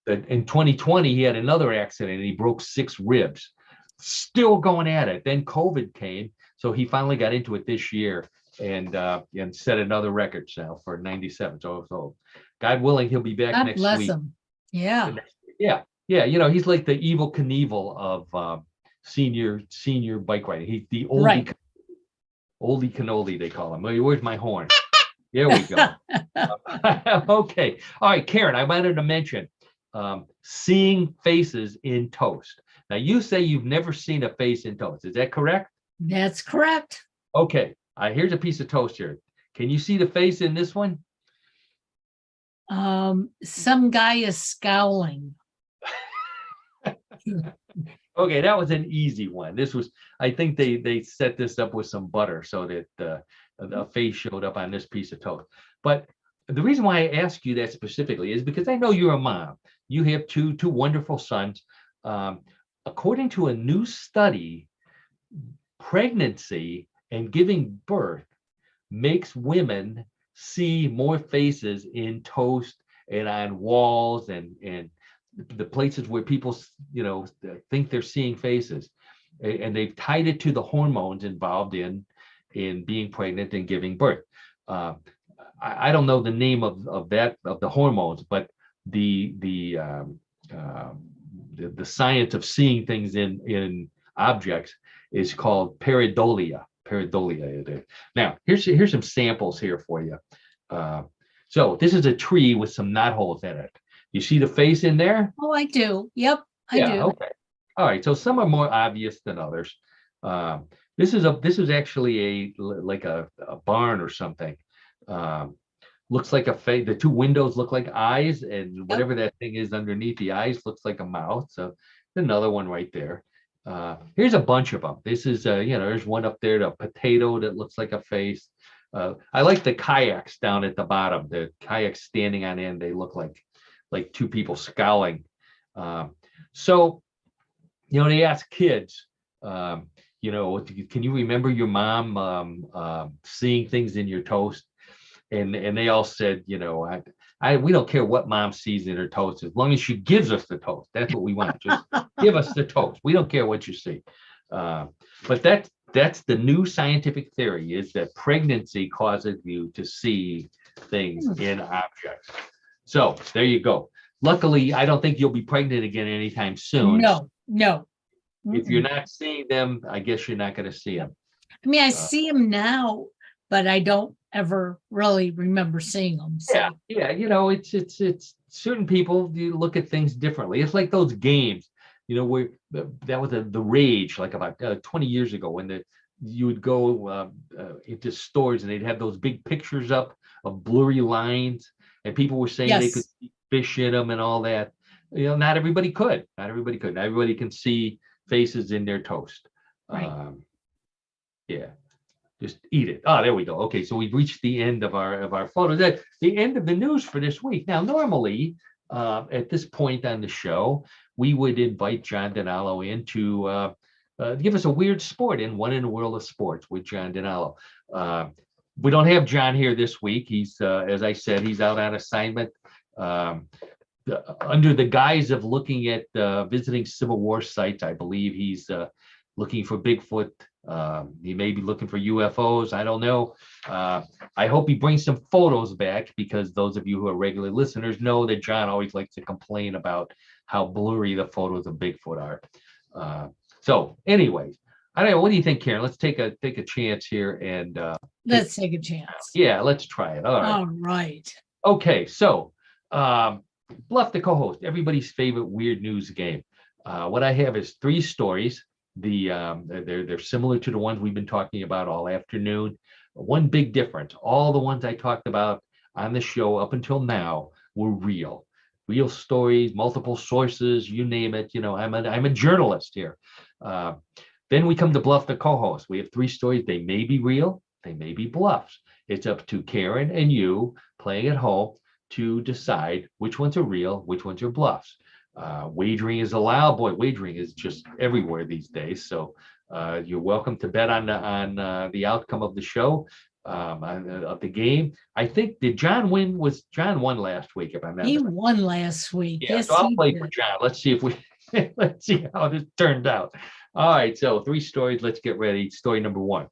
Speaker 2: In 2020, he had another accident and he broke 6 ribs. Still going at it. Then COVID came, so he finally got into it this year and set another record now for 97. So God willing, he'll be back next week. God bless him.
Speaker 1: Yeah.
Speaker 2: Yeah. He's like the Evel Knievel of senior bike riding. He's the oldie,
Speaker 1: right.
Speaker 2: Oldie cannoli, they call him. Where's my horn? There we go. Okay. All right, Karen, I wanted to mention, seeing faces in toast. Now, you say you've never seen a face in toast. Is that correct?
Speaker 1: That's correct.
Speaker 2: Okay. Here's a piece of toast here. Can you see the face in this one?
Speaker 1: Some guy is scowling.
Speaker 2: Okay, that was an easy one. This was, I think they set this up with some butter so that a face showed up on this piece of toast. But the reason why I ask you that specifically is because I know you're a mom. You have two wonderful sons. According to a new study, pregnancy and giving birth makes women see more faces in toast and on walls and the places where people, think they're seeing faces. And they've tied it to the hormones involved in being pregnant and giving birth. I don't know the name of the hormones, but the science of seeing things in objects is called pareidolia. Now, here's some samples here for you. So this is a tree with some knot holes in it. You see the face in there?
Speaker 1: Oh, I do. Yep, I do.
Speaker 2: Okay. All right. So some are more obvious than others. This is actually like a barn or something. Looks like a face. The two windows look like eyes, and whatever that thing is underneath the eyes looks like a mouth. So another one right there. Here's a bunch of them. This is there's one up there, the potato that looks like a face. I like the kayaks down at the bottom. The kayaks standing on end, they look like two people scowling. So they ask kids, can you remember your mom seeing things in your toast? And they all said, we don't care what mom sees in her toast as long as she gives us the toast. That's what we want. Just give us the toast. We don't care what you see. But that's the new scientific theory, is that pregnancy causes you to see things in objects. So there you go. Luckily, I don't think you'll be pregnant again anytime soon.
Speaker 1: No.
Speaker 2: If you're not seeing them, I guess you're not going to see them.
Speaker 1: I mean, I see them now, but I don't ever really remember seeing them. So.
Speaker 2: Yeah. It's certain people, you look at things differently. It's like those games, where that was the rage, like about 20 years ago, when you would go into stores and they'd have those big pictures up of blurry lines, and people were saying they could see fish in them and all that. Not everybody could. Not everybody can see faces in their toast.
Speaker 1: Right.
Speaker 2: Just eat it. Oh, there we go. Okay, so we've reached the end of our photos. That's the end of the news for this week. Now, normally at this point on the show, we would invite John DiNallo in to give us a weird sport in One in the World of Sports with John DiNallo. We don't have John here this week. He's, as I said, he's out on assignment under the guise of looking at visiting Civil War sites. I believe he's looking for Bigfoot. He may be looking for UFOs. I don't know. I hope he brings some photos back, because those of you who are regular listeners know that John always likes to complain about how blurry the photos of Bigfoot are. So anyways, I don't know. What do you think, Karen? Let's take a chance here and
Speaker 1: let's take a chance.
Speaker 2: Yeah, let's try it.
Speaker 1: All right.
Speaker 2: Okay, so Bluff the co-host, everybody's favorite weird news game. What I have is 3 stories. They're similar to the ones we've been talking about all afternoon. One big difference: all the ones I talked about on the show up until now were real stories, multiple sources, you name it. I'm a journalist here. Then we come to Bluff the co-host. We have 3 stories. They may be real, they may be bluffs. It's up to Karen and you playing at home to decide which ones are real, which ones are bluffs. Wagering is allowed. Boy, wagering is just everywhere these days. So you're welcome to bet on the outcome of the show, of the game. I think, did John win? John won last week, if I'm not mistaken.
Speaker 1: He won last week.
Speaker 2: Yeah,
Speaker 1: Yes,
Speaker 2: so I'll play for John. Let's see if let's see how this turned out. All right, so 3 stories. Let's get ready. Story number 1.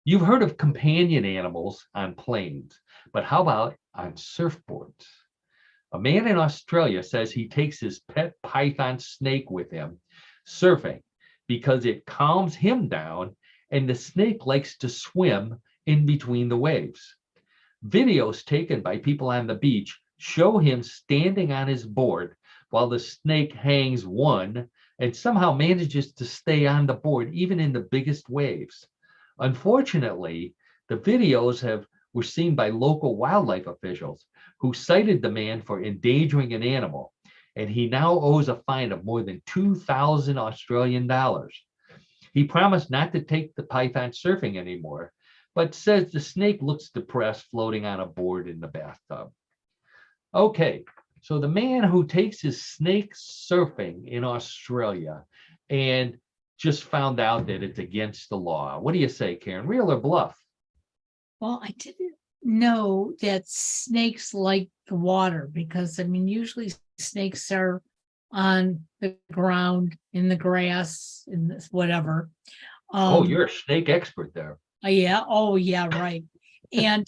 Speaker 2: You've heard of companion animals on planes, but how about on surfboards? A man in Australia says he takes his pet python snake with him surfing because it calms him down, and the snake likes to swim in between the waves. Videos taken by people on the beach show him standing on his board while the snake hangs one and somehow manages to stay on the board even in the biggest waves. Unfortunately, the videos were seen by local wildlife officials who cited the man for endangering an animal, and he now owes a fine of more than 2,000 Australian dollars. He promised not to take the python surfing anymore, but says the snake looks depressed floating on a board in the bathtub. Okay, so the man who takes his snake surfing in Australia and just found out that it's against the law. What do you say, Karen? Real or bluff?
Speaker 1: Well, I didn't know that snakes like the water because, I mean, usually snakes are on the ground, in the grass, in this whatever.
Speaker 2: Oh, you're a snake expert there.
Speaker 1: Yeah. Oh, yeah, right. And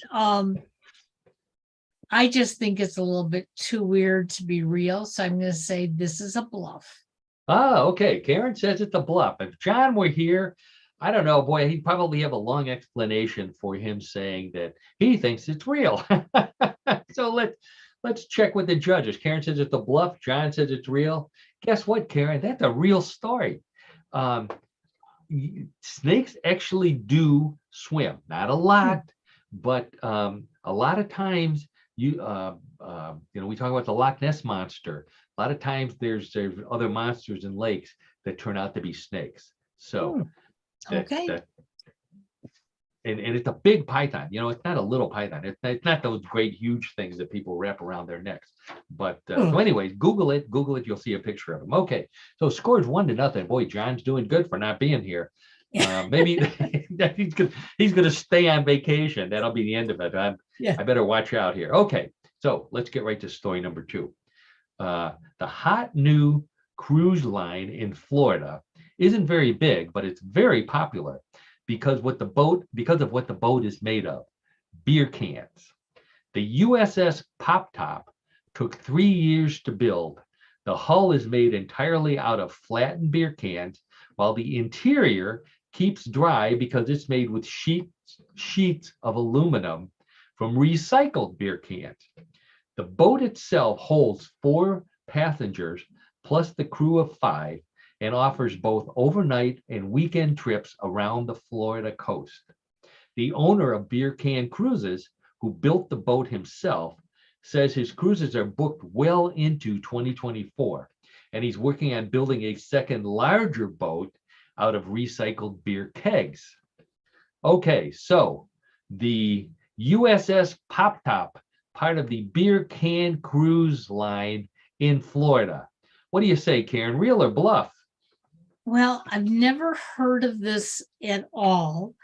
Speaker 1: I just think it's a little bit too weird to be real. So I'm going to say this is a bluff.
Speaker 2: Ah, okay. Karen says it's a bluff. If John were here, I don't know, boy, he'd probably have a long explanation for him saying that he thinks it's real. So let's check with the judges. Karen says it's a bluff. John says it's real. Guess what, Karen? That's a real story. Snakes actually do swim, not a lot, but a lot of times we talk about the Loch Ness monster. A lot of times there's other monsters in lakes that turn out to be snakes. So
Speaker 1: Okay.
Speaker 2: And it's a big python. It's not a little python. It's not those great huge things that people wrap around their necks. But so anyways, Google it. You'll see a picture of them. Okay, so scores 1-0. Boy, John's doing good for not being here. Maybe he's gonna stay on vacation. That'll be the end of it. I better watch out here. Okay, so let's get right to story number 2. The hot new cruise line in Florida isn't very big, but it's very popular because of what the boat is made of: beer cans. The USS Pop Top took 3 years to build. The hull is made entirely out of flattened beer cans, while the interior keeps dry because it's made with sheets of aluminum from recycled beer cans. The boat itself holds 4 passengers plus the crew of 5 and offers both overnight and weekend trips around the Florida coast. The owner of Beer Can Cruises, who built the boat himself, says his cruises are booked well into 2024, and he's working on building a second larger boat out of recycled beer kegs. Okay, so the USS Pop Top, part of the Beer Can Cruise line in Florida. What do you say, Karen? Real or bluff?
Speaker 1: Well, I've never heard of this at all.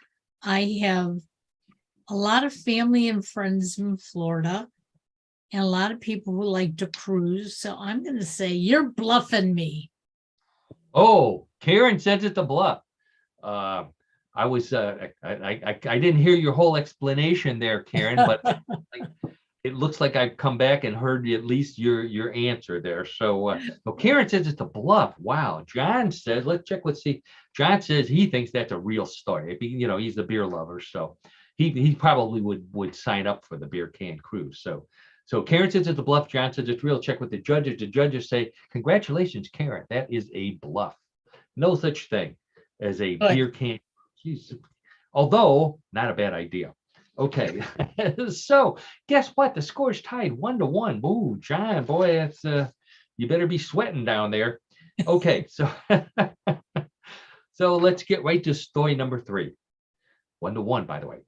Speaker 1: I have a lot of family and friends in Florida and a lot of people who like to cruise. So I'm going to say you're bluffing me.
Speaker 2: Oh, Karen says it's a bluff. I didn't hear your whole explanation there, Karen, but it looks like I've come back and heard at least your answer there. So Karen says it's a bluff. Wow. John says, let's check. Let's see. John says he thinks that's a real story. He's a beer lover, so he probably would sign up for the Beer Can Cruise. So Karen says it's a bluff. John says it's real. Check with the judges. The judges say, congratulations, Karen. That is a bluff. No such thing as a beer can. Although not a bad idea. Okay, so guess what? The score's tied 1-1. Ooh, John, boy, that's you better be sweating down there. Okay, so let's get right to story number 3. 1-1, by the way.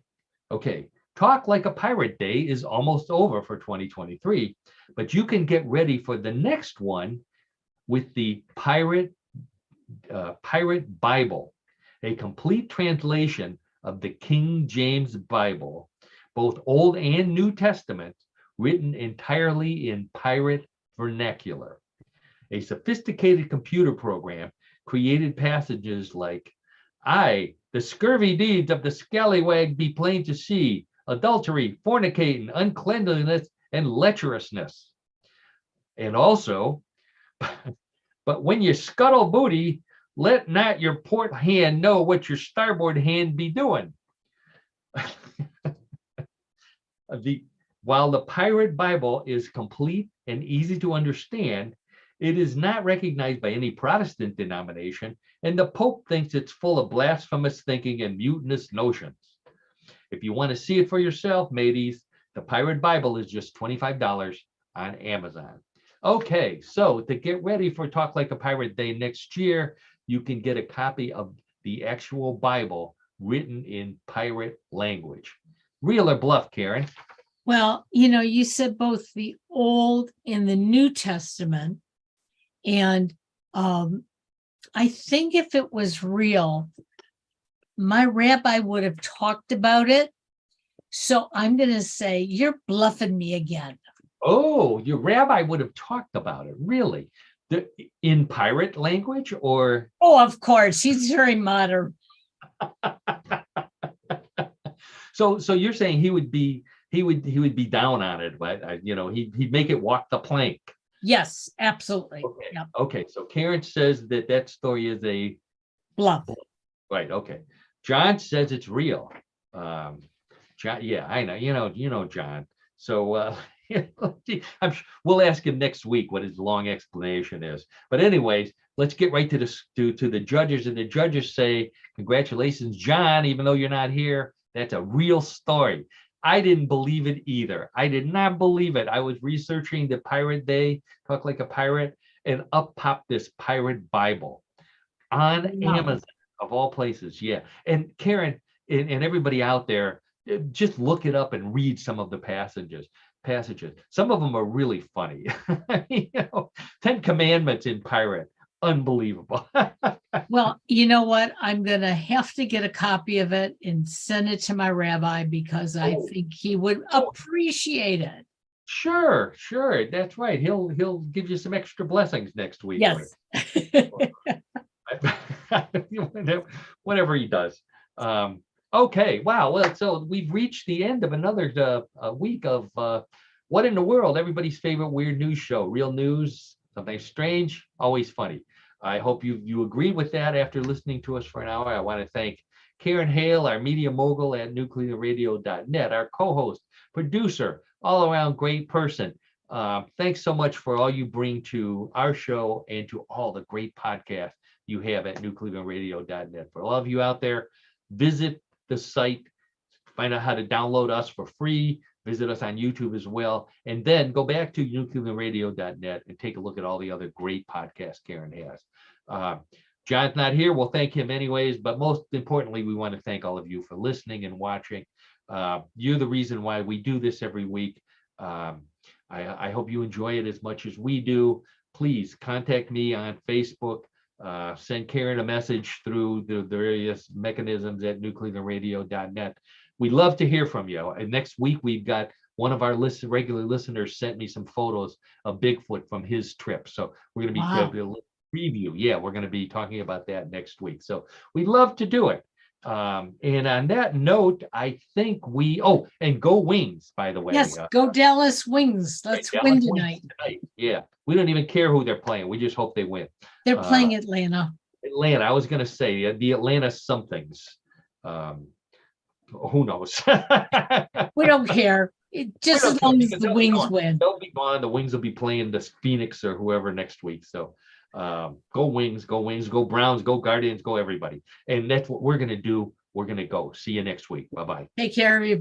Speaker 2: Okay, Talk Like a Pirate Day is almost over for 2023, but you can get ready for the next one with the Pirate Bible, a complete translation of the King James Bible, both Old and New Testament, written entirely in pirate vernacular. A sophisticated computer program created passages like, "I, the scurvy deeds of the scallywag be plain to see, adultery, fornicating, uncleanliness, and lecherousness." And also, "But when you scuttle booty, let not your port hand know what your starboard hand be doing." While the Pirate Bible is complete and easy to understand, it is not recognized by any Protestant denomination, and the Pope thinks it's full of blasphemous thinking and mutinous notions. If you want to see it for yourself, mateys, the Pirate Bible is just $25 on Amazon. Okay, so to get ready for Talk Like a Pirate Day next year, you can get a copy of the actual Bible written in pirate language. Real or bluff, Karen?
Speaker 1: Well, you said both the Old and the New Testament. And I think if it was real, my rabbi would have talked about it. So I'm going to say you're bluffing me again.
Speaker 2: Oh, your rabbi would have talked about it, really? In pirate language, or?
Speaker 1: Oh, of course. He's very modern.
Speaker 2: So you're saying he would be down on it, but he'd make it walk the plank.
Speaker 1: Yes, absolutely.
Speaker 2: Okay.
Speaker 1: Yep.
Speaker 2: Okay. So Karen says that story is a
Speaker 1: Bluff.
Speaker 2: Right. Okay. John says it's real. John, yeah, I know. You know John. So we'll ask him next week what his long explanation is. But anyways, let's get right to the judges. And the judges say, "Congratulations, John. Even though you're not here, that's a real story." I didn't believe it either. I did not believe it. I was researching the Pirate Day, Talk Like a Pirate, and up popped this Pirate Bible on Amazon, of all places. Yeah. And Karen and everybody out there, just look it up and read some of the passages. Some of them are really funny. 10 Commandments in pirate. Unbelievable.
Speaker 1: Well, you know what? I'm going to have to get a copy of it and send it to my rabbi because I think he would appreciate it.
Speaker 2: Sure. That's right. He'll give you some extra blessings next week.
Speaker 1: Yes.
Speaker 2: Whatever he does. Okay. Wow. Well, so we've reached the end of another week of What in the World, everybody's favorite weird news show. Real news, something strange, always funny. I hope you agreed with that after listening to us for an hour. I want to thank Karen Hale, our media mogul at newclevelandradio.net, our co-host, producer, all-around great person. Thanks so much for all you bring to our show and to all the great podcasts you have at newclevelandradio.net. For all of you out there, visit the site, find out how to download us for free, visit us on YouTube as well, and then go back to newclevelandradio.net and take a look at all the other great podcasts Karen has. John's not here. We'll thank him anyways, but most importantly, we want to thank all of you for listening and watching. You're the reason why we do this every week. I hope you enjoy it as much as we do. Please contact me on Facebook. Send Karen a message through the various mechanisms at newclevelandradio.net. We'd love to hear from you. And next week, we've got one of our regular listeners sent me some photos of Bigfoot from his trip. So we're going to be able to preview. Yeah, we're going to be talking about that next week. So we'd love to do it. And on that note, I think and go Wings, by the way.
Speaker 1: Yes, go Dallas Wings. Let's win tonight.
Speaker 2: Yeah, we don't even care who they're playing. We just hope they win.
Speaker 1: They're playing Atlanta.
Speaker 2: I was going to say the Atlanta somethings. Who knows?
Speaker 1: We don't care. Just as long as the Wings win.
Speaker 2: They'll be gone. The Wings will be playing the Phoenix or whoever next week. So go Wings, go Browns, go Guardians, go everybody. And that's what we're going to do. We're going to go. See you next week. Bye-bye.
Speaker 1: Take care, everybody.